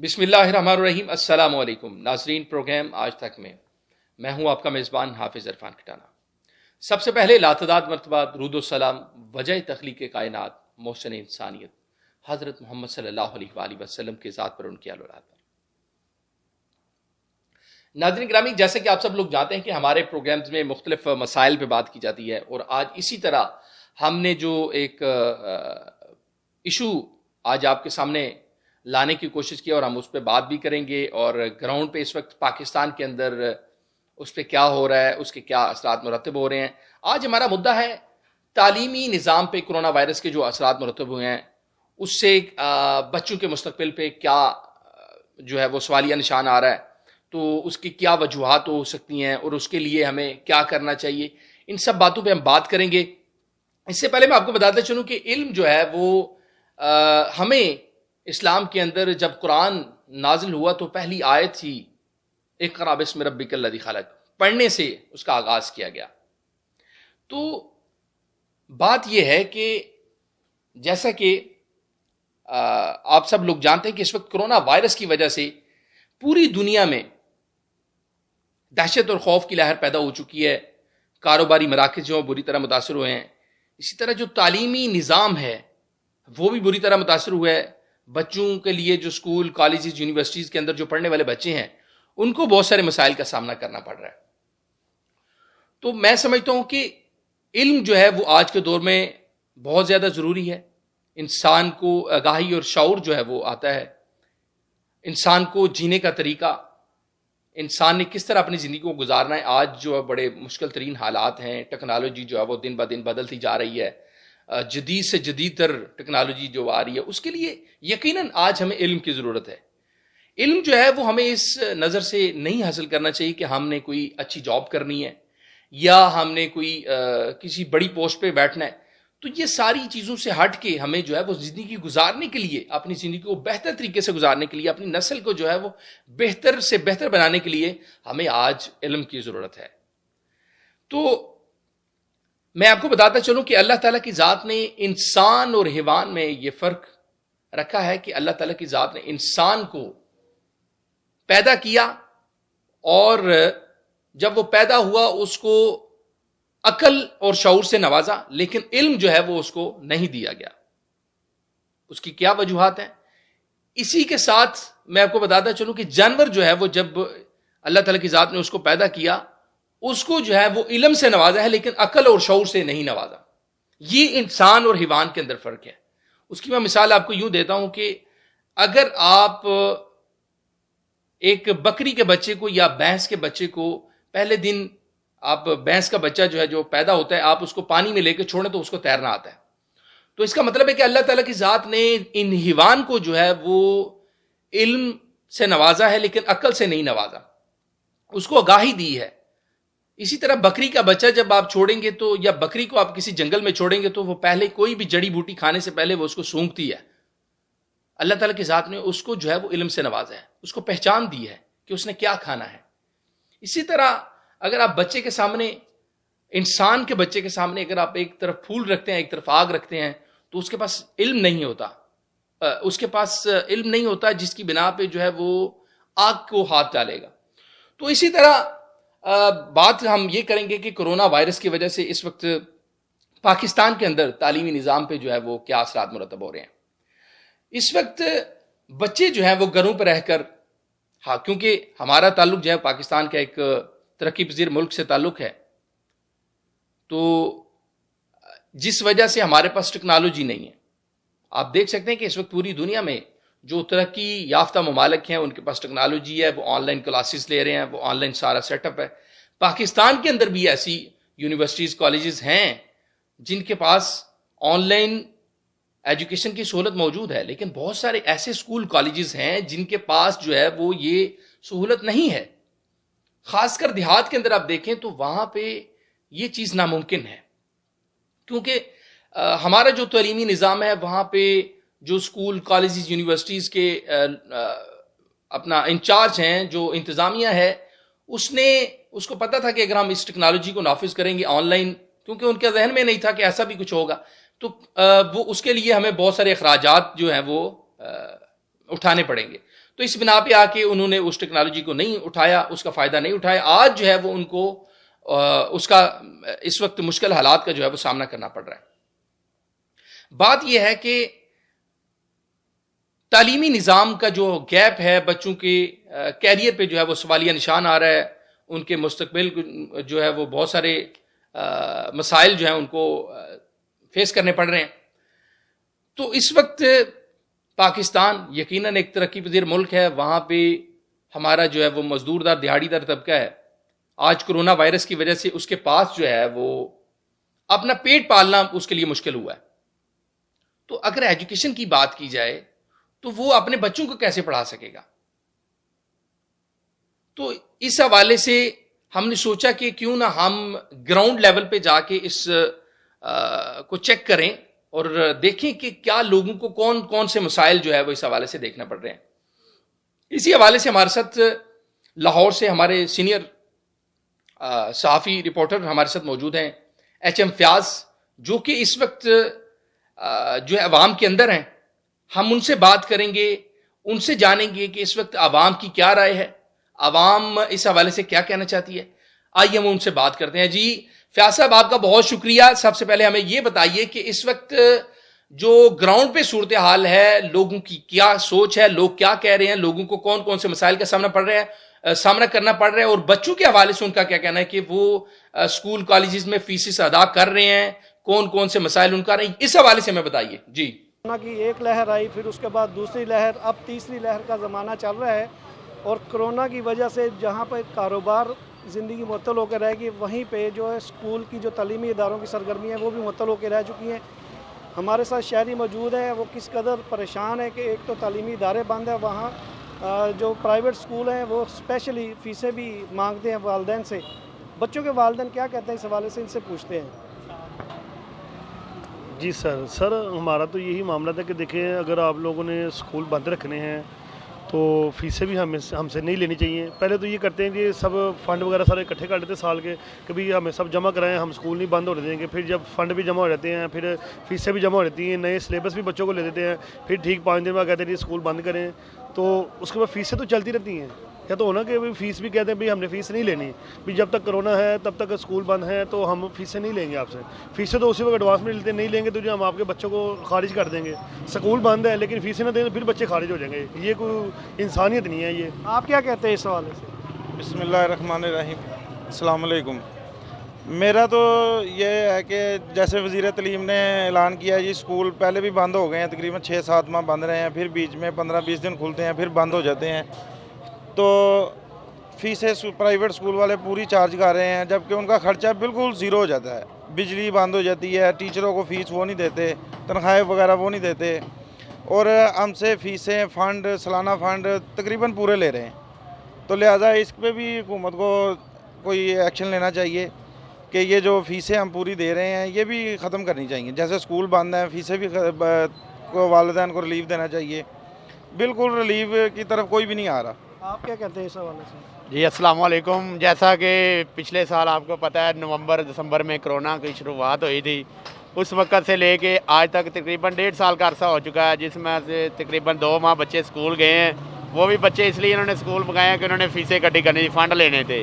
بسم اللہ الرحمن الرحیم۔ السلام علیکم ناظرین، پروگرام آج تک میں ہوں آپ کا میزبان حافظ عرفان کھٹانہ۔ سب سے پہلے لاتعداد مرتبہ درود و سلام وجہ تخلیق کائنات محسن انسانیت حضرت محمد صلی اللہ علیہ وآلہ وسلم کے ذات پر، ان کی آل اولاد پر۔ ناظرین گرامی، جیسے کہ آپ سب لوگ جانتے ہیں کہ ہمارے پروگرامز میں مختلف مسائل پہ بات کی جاتی ہے، اور آج اسی طرح ہم نے جو ایک ایشو آج آپ کے سامنے لانے کی کوشش کی، اور ہم اس پہ بات بھی کریں گے، اور گراؤنڈ پہ اس وقت پاکستان کے اندر اس پہ کیا ہو رہا ہے، اس کے کیا اثرات مرتب ہو رہے ہیں۔ آج ہمارا مدعا ہے تعلیمی نظام پہ کرونا وائرس کے جو اثرات مرتب ہوئے ہیں، اس سے بچوں کے مستقبل پہ کیا جو ہے وہ سوالیہ نشان آ رہا ہے، تو اس کی کیا وجوہات ہو سکتی ہیں، اور اس کے لیے ہمیں کیا کرنا چاہیے، ان سب باتوں پہ ہم بات کریں گے۔ اس سے پہلے میں آپ کو بتاتا چلوں کہ علم جو ہے وہ ہمیں اسلام کے اندر جب قرآن نازل ہوا تو پہلی آیت تھی اقرأ باسم ربک الذی خلق، پڑھنے سے اس کا آغاز کیا گیا۔ تو بات یہ ہے کہ جیسا کہ آپ سب لوگ جانتے ہیں کہ اس وقت کرونا وائرس کی وجہ سے پوری دنیا میں دہشت اور خوف کی لہر پیدا ہو چکی ہے، کاروباری مراکز جو بری طرح متاثر ہوئے ہیں، اسی طرح جو تعلیمی نظام ہے وہ بھی بری طرح متاثر ہوا ہے۔ بچوں کے لیے جو اسکول، کالجز، یونیورسٹیز کے اندر جو پڑھنے والے بچے ہیں، ان کو بہت سارے مسائل کا سامنا کرنا پڑ رہا ہے۔ تو میں سمجھتا ہوں کہ علم جو ہے وہ آج کے دور میں بہت زیادہ ضروری ہے۔ انسان کو آگاہی اور شعور جو ہے وہ آتا ہے، انسان کو جینے کا طریقہ، انسان نے کس طرح اپنی زندگی کو گزارنا ہے۔ آج جو ہے بڑے مشکل ترین حالات ہیں، ٹیکنالوجی جو ہے وہ دن بدن بدلتی جا رہی ہے، جدید سے جدید تر ٹیکنالوجی جو آ رہی ہے، اس کے لیے یقیناً آج ہمیں علم کی ضرورت ہے۔ علم جو ہے وہ ہمیں اس نظر سے نہیں حاصل کرنا چاہیے کہ ہم نے کوئی اچھی جاب کرنی ہے یا ہم نے کوئی کسی بڑی پوسٹ پہ بیٹھنا ہے۔ تو یہ ساری چیزوں سے ہٹ کے ہمیں جو ہے وہ زندگی گزارنے کے لیے، اپنی زندگی کو بہتر طریقے سے گزارنے کے لیے، اپنی نسل کو جو ہے وہ بہتر سے بہتر بنانے کے لیے ہمیں آج علم کی ضرورت ہے۔ تو میں آپ کو بتاتا چلوں کہ اللہ تعالیٰ کی ذات نے انسان اور حیوان میں یہ فرق رکھا ہے کہ اللہ تعالیٰ کی ذات نے انسان کو پیدا کیا، اور جب وہ پیدا ہوا اس کو عقل اور شعور سے نوازا، لیکن علم جو ہے وہ اس کو نہیں دیا گیا۔ اس کی کیا وجوہات ہیں؟ اسی کے ساتھ میں آپ کو بتاتا چلوں کہ جانور جو ہے وہ جب اللہ تعالیٰ کی ذات نے اس کو پیدا کیا، اس کو جو ہے وہ علم سے نوازا ہے، لیکن عقل اور شعور سے نہیں نوازا۔ یہ انسان اور حیوان کے اندر فرق ہے۔ اس کی میں مثال آپ کو یوں دیتا ہوں کہ اگر آپ ایک بکری کے بچے کو یا بھینس کے بچے کو پہلے دن، آپ بھینس کا بچہ جو ہے جو پیدا ہوتا ہے، آپ اس کو پانی میں لے کے چھوڑیں تو اس کو تیرنا آتا ہے۔ تو اس کا مطلب ہے کہ اللہ تعالیٰ کی ذات نے ان حیوان کو جو ہے وہ علم سے نوازا ہے، لیکن عقل سے نہیں نوازا، اس کو آگاہی دی ہے۔ اسی طرح بکری کا بچہ جب آپ چھوڑیں گے تو، یا بکری کو آپ کسی جنگل میں چھوڑیں گے تو وہ پہلے کوئی بھی جڑی بوٹی کھانے سے پہلے وہ اس کو سونگتی ہے۔ اللہ تعالیٰ کی ذات نے اس کو جو ہے وہ علم سے نوازا ہے، اس کو پہچان دی ہے کہ اس نے کیا کھانا ہے۔ اسی طرح اگر آپ بچے کے سامنے، انسان کے بچے کے سامنے اگر آپ ایک طرف پھول رکھتے ہیں، ایک طرف آگ رکھتے ہیں، تو اس کے پاس علم نہیں ہوتا، اس کے پاس علم نہیں ہوتا جس کی بنا پہ جو ہے وہ آگ کو ہاتھ ڈالے گا۔ تو اسی طرح بات ہم یہ کریں گے کہ کرونا وائرس کی وجہ سے اس وقت پاکستان کے اندر تعلیمی نظام پہ جو ہے وہ کیا اثرات مرتب ہو رہے ہیں۔ اس وقت بچے جو ہیں وہ گھروں پہ رہ کر، کیونکہ ہمارا تعلق جو ہے پاکستان کا ایک ترقی پذیر ملک سے تعلق ہے، تو جس وجہ سے ہمارے پاس ٹیکنالوجی نہیں ہے۔ آپ دیکھ سکتے ہیں کہ اس وقت پوری دنیا میں جو ترقی یافتہ ممالک ہیں ان کے پاس ٹیکنالوجی ہے، وہ آن لائن کلاسز لے رہے ہیں، وہ آن لائن سارا سیٹ اپ ہے۔ پاکستان کے اندر بھی ایسی یونیورسٹیز، کالجز ہیں جن کے پاس آن لائن ایجوکیشن کی سہولت موجود ہے، لیکن بہت سارے ایسے اسکول، کالجز ہیں جن کے پاس جو ہے وہ یہ سہولت نہیں ہے۔ خاص کر دیہات کے اندر آپ دیکھیں تو وہاں پہ یہ چیز ناممکن ہے، کیونکہ ہمارا جو تعلیمی نظام ہے وہاں پہ جو اسکول، کالجز، یونیورسٹیز کے اپنا انچارج ہیں، جو انتظامیہ ہے، اس کو پتا تھا کہ اگر ہم اس ٹیکنالوجی کو نافذ کریں گے آن لائن، کیونکہ ان کے ذہن میں نہیں تھا کہ ایسا بھی کچھ ہوگا، تو وہ اس کے لیے ہمیں بہت سارے اخراجات جو ہیں وہ اٹھانے پڑیں گے۔ تو اس بنا پہ آ کے انہوں نے اس ٹیکنالوجی کو نہیں اٹھایا، اس کا فائدہ نہیں اٹھایا. آج جو ہے وہ ان کو اس کا اس وقت مشکل حالات کا جو ہے وہ سامنا کرنا پڑ رہا ہے. بات یہ ہے کہ تعلیمی نظام کا جو گیپ ہے، بچوں کے کیریئر پہ جو ہے وہ سوالیہ نشان آ رہا ہے. ان کے مستقبل جو ہے وہ بہت سارے مسائل جو ہیں ان کو فیس کرنے پڑ رہے ہیں. تو اس وقت پاکستان یقیناً ایک ترقی پذیر ملک ہے، وہاں پہ ہمارا جو ہے وہ مزدور دار دہاڑی دار طبقہ ہے. آج کرونا وائرس کی وجہ سے اس کے پاس جو ہے وہ اپنا پیٹ پالنا اس کے لیے مشکل ہوا ہے. تو اگر ایجوکیشن کی بات کی جائے تو وہ اپنے بچوں کو کیسے پڑھا سکے گا؟ تو اس حوالے سے ہم نے سوچا کہ کیوں نہ ہم گراؤنڈ لیول پہ جا کے اس کو چیک کریں اور دیکھیں کہ کیا لوگوں کو کون کون سے مسائل جو ہے وہ اس حوالے سے دیکھنا پڑ رہے ہیں. اسی حوالے سے ہمارے ساتھ لاہور سے ہمارے سینئر صحافی رپورٹر ہمارے ساتھ موجود ہیں، ایچ ایم فیاض، جو کہ اس وقت جو ہے عوام کے اندر ہیں. ہم ان سے بات کریں گے، ان سے جانیں گے کہ اس وقت عوام کی کیا رائے ہے، عوام اس حوالے سے کیا کہنا چاہتی ہے. آئیے ہم ان سے بات کرتے ہیں. جی فیاض صاحب، آپ کا بہت شکریہ. سب سے پہلے ہمیں یہ بتائیے کہ اس وقت جو گراؤنڈ پہ صورتحال ہے، لوگوں کی کیا سوچ ہے، لوگ کیا کہہ رہے ہیں، لوگوں کو کون کون سے مسائل کا سامنا کرنا پڑ رہا ہے، اور بچوں کے حوالے سے ان کا کیا کہنا ہے کہ وہ اسکول کالجز میں فیسز ادا کر رہے ہیں، کون کون سے مسائل ان کا رہے ہیں، اس حوالے سے ہمیں بتائیے. جی. کورونا کی ایک لہر آئی، پھر اس کے بعد دوسری لہر، اب تیسری لہر کا زمانہ چل رہا ہے. اور کرونا کی وجہ سے جہاں پہ کاروبار زندگی معطل ہو کے رہے گی، وہیں پہ جو ہے اسکول کی جو تعلیمی اداروں کی سرگرمیاں ہیں وہ بھی معطل ہو کے رہ چکی ہیں. ہمارے ساتھ شہری موجود ہیں، وہ کس قدر پریشان ہے کہ ایک تو تعلیمی ادارے بند ہیں، وہاں جو پرائیویٹ اسکول ہیں وہ اسپیشلی فیسیں بھی مانگتے ہیں والدین سے. بچوں کے والدین کیا کہتے ہیں اس حوالے سے، ان سے پوچھتے ہیں. جی سر ہمارا تو یہی معاملہ تھا کہ دیکھیں، اگر آپ لوگوں نے اسکول بند رکھنے ہیں تو فیسیں بھی ہم سے نہیں لینی چاہیے. پہلے تو یہ کرتے ہیں کہ سب فنڈ وغیرہ سارے اکٹھے کر لیتے سال کے کہ بھائی ہمیں سب جمع کرائیں، ہم اسکول نہیں بند ہونے دیں گے. پھر جب فنڈ بھی جمع ہو جاتے ہیں، پھر فیسیں بھی جمع ہو جاتی ہیں، نئے سلیبس بھی بچوں کو لے دیتے ہیں، پھر ٹھیک 5 دن بعد کہتے ہیں اسکول بند کریں. تو اس کے بعد فیسیں تو چلتی رہتی ہیں. یا تو ہونا کہ فیس بھی کہتے ہیں بھائی ہم نے فیس نہیں لینی، بھی جب تک کرونا ہے تب تک اسکول بند ہے تو ہم فیسیں نہیں لیں گے آپ سے. فیسیں تو اسی وقت ایڈوانس میں لیتے نہیں لیں گے تو جو ہم آپ کے بچوں کو خارج کر دیں گے. اسکول بند ہے لیکن فیسیں نہ دیں تو پھر بچے خارج ہو جائیں گے. یہ کوئی انسانیت نہیں ہے. یہ آپ کیا کہتے ہیں اس حوالے سے؟ بسم اللہ الرحمن الرحیم. السلام علیکم. میرا تو یہ ہے کہ جیسے وزیر تعلیم نے اعلان کیا ہے، جی اسکول پہلے بھی بند ہو گئے ہیں، تقریباً 6-7 ماہ بند رہے ہیں، پھر بیچ میں 15-20 دن کھلتے ہیں، پھر بند ہو جاتے ہیں. تو فیسیں پرائیویٹ اسکول والے پوری چارج کر رہے ہیں، جبکہ ان کا خرچہ بالکل زیرو ہو جاتا ہے. بجلی بند ہو جاتی ہے، ٹیچروں کو فیس وہ نہیں دیتے، تنخواہیں وغیرہ وہ نہیں دیتے، اور ہم سے فیسیں فنڈ سالانہ فنڈ تقریباً پورے لے رہے ہیں. تو لہٰذا اس پہ بھی حکومت کو کوئی ایکشن لینا چاہیے کہ یہ جو فیسیں ہم پوری دے رہے ہیں یہ بھی ختم کرنی چاہیے. جیسے اسکول بند ہیں، فیسیں بھی کو والدین کو ریلیف دینا چاہیے. بالکل ریلیف کی طرف کوئی بھی نہیں آ رہا. آپ کیا کہتے ہیں اس حوالے سے؟ جی السلام علیکم. جیسا کہ پچھلے سال آپ کو پتہ ہے نومبر دسمبر میں کرونا کی شروعات ہوئی تھی، اس وقت سے لے کے آج تک تقریباً 1.5 سال کا عرصہ ہو چکا ہے، جس میں سے تقریباً 2 ماہ بچے اسکول گئے ہیں. وہ بھی بچے اس لیے انہوں نے اسکول منگائے ہیں کہ انہوں نے فیسیں اکٹھی کرنی تھی، فنڈ لینے تھے.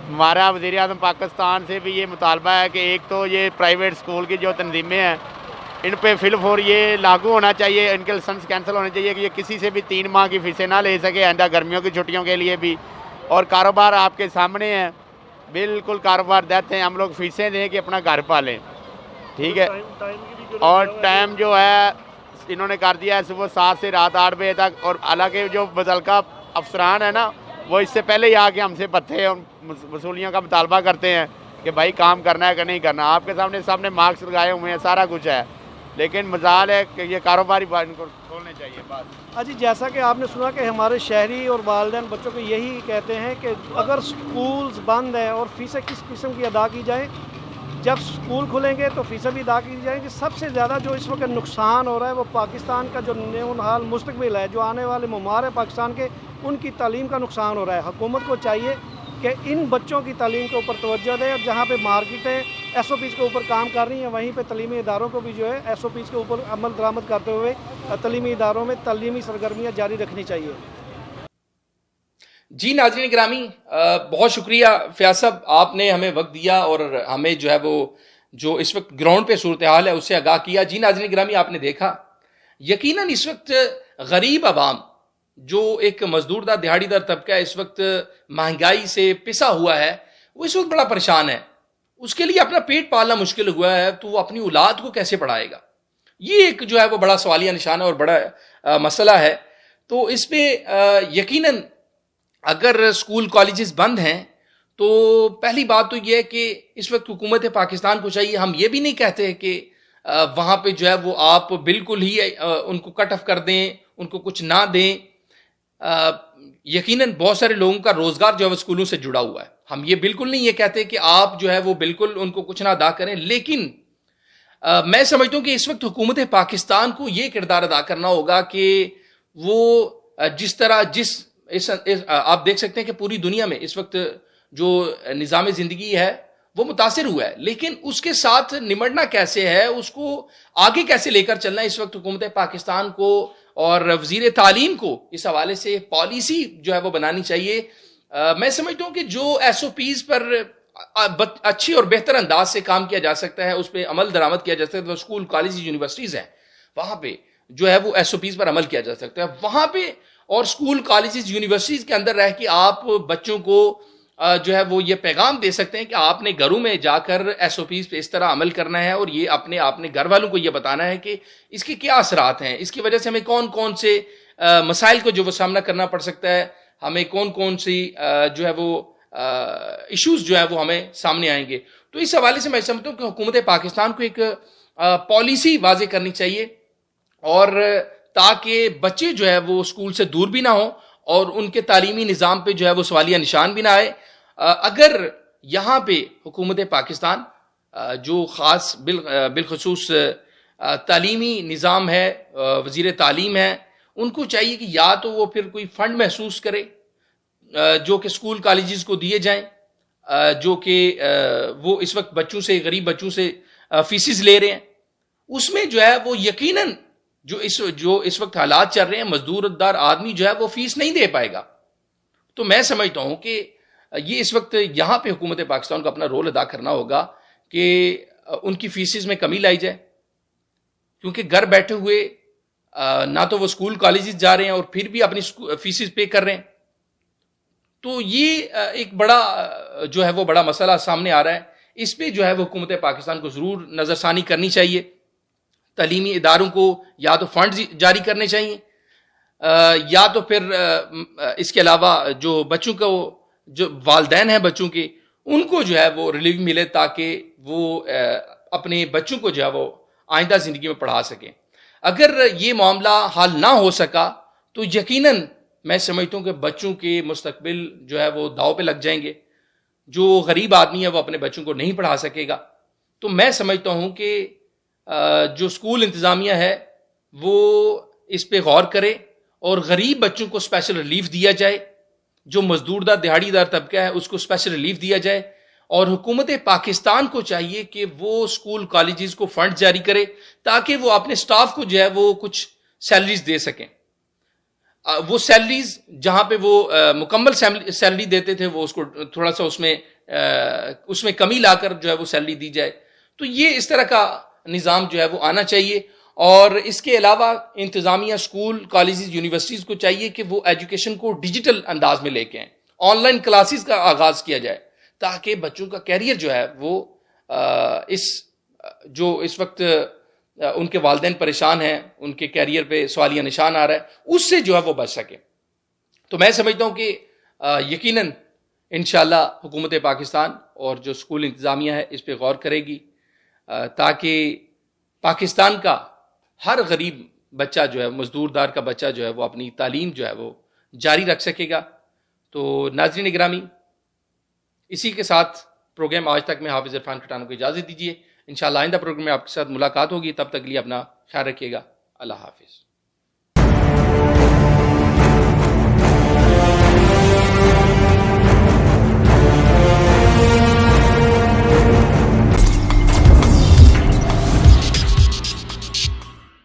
ہمارا وزیر اعظم پاکستان سے بھی یہ مطالبہ ہے کہ ایک تو یہ پرائیویٹ اسکول کی جو تنظیمیں ہیں ان پہ فی الفور یہ لاگو ہونا چاہیے، ان کے لائسنس کینسل ہونے چاہیے کہ یہ کسی سے بھی 3 ماہ کی فیسیں نہ لے سکے آئندہ گرمیوں کی چھٹیوں کے لیے بھی. اور کاروبار آپ کے سامنے ہے، بالکل کاروبار دیتے ہیں، ہم لوگ فیسیں دیں کہ اپنا گھر پالیں. ٹھیک ہے. اور ٹائم جو ہے انہوں نے کر دیا ہے صبح 7 سے رات 8 بجے تک. اور حالانکہ جو متعلقہ افسران ہیں نا وہ اس سے پہلے ہی آ کے ہم سے پتے اور وصولیوں کا مطالبہ کرتے ہیں کہ بھائی کام کرنا ہے کہ نہیں کرنا. آپ کے سامنے سب نے مارکس لگائے ہوئے ہیں، سارا کچھ ہے، لیکن مزال ہے کہ یہ کاروباری ان کو کھولنے چاہیے بات. جی جیسا کہ آپ نے سنا کہ ہمارے شہری اور والدین بچوں کو یہی کہتے ہیں کہ اگر اسکولز بند ہیں اور فیسیں کس قسم کی ادا کی جائیں، جب اسکول کھلیں گے تو فیسیں بھی ادا کی جائیں گی. سب سے زیادہ جو اس وقت نقصان ہو رہا ہے وہ پاکستان کا جو نونحال مستقبل ہے، جو آنے والے ممار ہے پاکستان کے، ان کی تعلیم کا نقصان ہو رہا ہے. حکومت کو چاہیے کہ ان بچوں کی تعلیم کے اوپر توجہ دے، اور جہاں پہ مارکیٹیں ایس او پیز کے اوپر کام کر رہی ہیں وہیں پہ تعلیمی اداروں کو بھی جو ہے ایس او پیز کے اوپر عمل درآمد کرتے ہوئے تعلیمی اداروں میں تعلیمی سرگرمیاں جاری رکھنی چاہیے. جی ناظرین گرامی، بہت شکریہ فیاض صاحب، آپ نے ہمیں وقت دیا اور ہمیں جو ہے وہ جو اس وقت گراؤنڈ پہ صورتحال ہے اس سے آگاہ کیا. جی ناظرین گرامی، آپ نے دیکھا یقیناً اس وقت غریب عوام جو ایک مزدور دار دیہڑی دار طبقہ اس وقت مہنگائی سے پسا ہوا ہے، وہ اس وقت بڑا پریشان ہے. اس کے لیے اپنا پیٹ پالنا مشکل ہوا ہے، تو وہ اپنی اولاد کو کیسے پڑھائے گا؟ یہ ایک جو ہے وہ بڑا سوالیہ نشان ہے اور بڑا مسئلہ ہے. تو اس پہ یقیناً اگر اسکول کالجز بند ہیں تو پہلی بات تو یہ ہے کہ اس وقت حکومت پاکستان کو چاہیے، ہم یہ بھی نہیں کہتے کہ وہاں پہ جو ہے وہ آپ بالکل ہی ان کو کٹ آف کر دیں، ان کو کچھ نہ دیں. یقیناً بہت سارے لوگوں کا روزگار جو ہے وہ اسکولوں سے جڑا ہوا ہے، ہم یہ بالکل نہیں یہ کہتے کہ آپ جو ہے وہ بالکل ان کو کچھ نہ ادا کریں. لیکن میں سمجھتا ہوں کہ اس وقت حکومت پاکستان کو یہ کردار ادا کرنا ہوگا کہ وہ جس طرح آپ دیکھ سکتے ہیں کہ پوری دنیا میں اس وقت جو نظام زندگی ہے وہ متاثر ہوا ہے، لیکن اس کے ساتھ نمٹنا کیسے ہے، اس کو آگے کیسے لے کر چلنا ہے، اس وقت حکومت پاکستان کو اور وزیر تعلیم کو اس حوالے سے پالیسی جو ہے وہ بنانی چاہیے. میں سمجھتا ہوں کہ جو ایس او پیز پر اچھی اور بہتر انداز سے کام کیا جا سکتا ہے، اس پہ عمل درآمد کیا جا سکتا ہے، تو اسکول کالج یونیورسٹیز ہیں وہاں پہ جو ہے وہ ایس او پیز پر عمل کیا جا سکتا ہے. وہاں پہ اور اسکول کالجز یونیورسٹیز کے اندر رہ کے آپ بچوں کو جو ہے وہ یہ پیغام دے سکتے ہیں کہ آپ نے گھروں میں جا کر ایس او پیز پہ اس طرح عمل کرنا ہے، اور یہ آپ نے گھر والوں کو یہ بتانا ہے کہ اس کے کیا اثرات ہیں، اس کی وجہ سے ہمیں کون کون سے مسائل کو جو وہ سامنا کرنا پڑ سکتا ہے، ہمیں کون کون سی جو ہے وہ ایشوز جو ہے وہ ہمیں سامنے آئیں گے. تو اس حوالے سے میں سمجھتا ہوں کہ حکومت پاکستان کو ایک پالیسی واضح کرنی چاہیے، اور تاکہ بچے جو ہے وہ اسکول سے دور بھی نہ ہوں اور ان کے تعلیمی نظام پہ جو ہے وہ سوالیہ نشان بھی نہ آئے. اگر یہاں پہ حکومت پاکستان جو خاص بالخصوص تعلیمی نظام ہے، وزیر تعلیم ہے، ان کو چاہیے کہ یا تو وہ پھر کوئی فنڈ محسوس کرے جو کہ اسکول کالجز کو دیے جائیں، جو کہ وہ اس وقت بچوں سے، غریب بچوں سے فیسز لے رہے ہیں. اس میں جو ہے وہ یقیناً جو اس وقت حالات چل رہے ہیں، مزدور دار آدمی جو ہے وہ فیس نہیں دے پائے گا. تو میں سمجھتا ہوں کہ یہ اس وقت یہاں پہ حکومت پاکستان کو اپنا رول ادا کرنا ہوگا کہ ان کی فیسز میں کمی لائی جائے، کیونکہ گھر بیٹھے ہوئے نہ تو وہ اسکول کالجز جا رہے ہیں اور پھر بھی اپنی فیسز پے کر رہے ہیں. تو یہ ایک بڑا جو ہے وہ بڑا مسئلہ سامنے آ رہا ہے. اس پہ جو ہے وہ حکومت پاکستان کو ضرور نظر ثانی کرنی چاہیے. تعلیمی اداروں کو یا تو فنڈ جاری کرنے چاہیے، یا تو پھر اس کے علاوہ جو بچوں کو، جو والدین ہیں بچوں کے، ان کو جو ہے وہ ریلیف ملے تاکہ وہ اپنے بچوں کو جو ہے وہ آئندہ زندگی میں پڑھا سکیں. اگر یہ معاملہ حل نہ ہو سکا تو یقیناً میں سمجھتا ہوں کہ بچوں کے مستقبل جو ہے وہ داؤ پہ لگ جائیں گے. جو غریب آدمی ہے وہ اپنے بچوں کو نہیں پڑھا سکے گا. تو میں سمجھتا ہوں کہ جو اسکول انتظامیہ ہے وہ اس پہ غور کرے اور غریب بچوں کو اسپیشل ریلیف دیا جائے، جو مزدور دار دیہڑی دار طبقہ ہے اس کو اسپیشل ریلیف دیا جائے. اور حکومت پاکستان کو چاہیے کہ وہ اسکول کالجز کو فنڈ جاری کرے تاکہ وہ اپنے سٹاف کو جو ہے وہ کچھ سیلریز دے سکیں. وہ سیلریز جہاں پہ وہ مکمل سیلری دیتے تھے وہ اس کو تھوڑا سا اس میں کمی لا کر جو ہے وہ سیلری دی جائے. تو یہ اس طرح کا نظام جو ہے وہ آنا چاہیے. اور اس کے علاوہ انتظامیہ اسکول کالجز یونیورسٹیز کو چاہیے کہ وہ ایجوکیشن کو ڈیجیٹل انداز میں لے کے آئیں، آن لائن کلاسز کا آغاز کیا جائے تاکہ بچوں کا کیریئر جو ہے وہ اس وقت ان کے والدین پریشان ہیں، ان کے کیریئر پہ سوالیہ نشان آ رہا ہے، اس سے جو ہے وہ بچ سکے. تو میں سمجھتا ہوں کہ یقیناً انشاءاللہ حکومت پاکستان اور جو اسکول انتظامیہ ہے اس پہ غور کرے گی تاکہ پاکستان کا ہر غریب بچہ جو ہے، مزدور دار کا بچہ جو ہے وہ اپنی تعلیم جو ہے وہ جاری رکھ سکے گا. تو ناظرین گرامی، اسی کے ساتھ پروگرام آج تک میں حافظ عرفان کھٹانو کو اجازت دیجیے. انشاءاللہ آئندہ پروگرام میں آپ کے ساتھ ملاقات ہوگی. تب تک لیے اپنا خیال رکھیے گا. اللہ حافظ.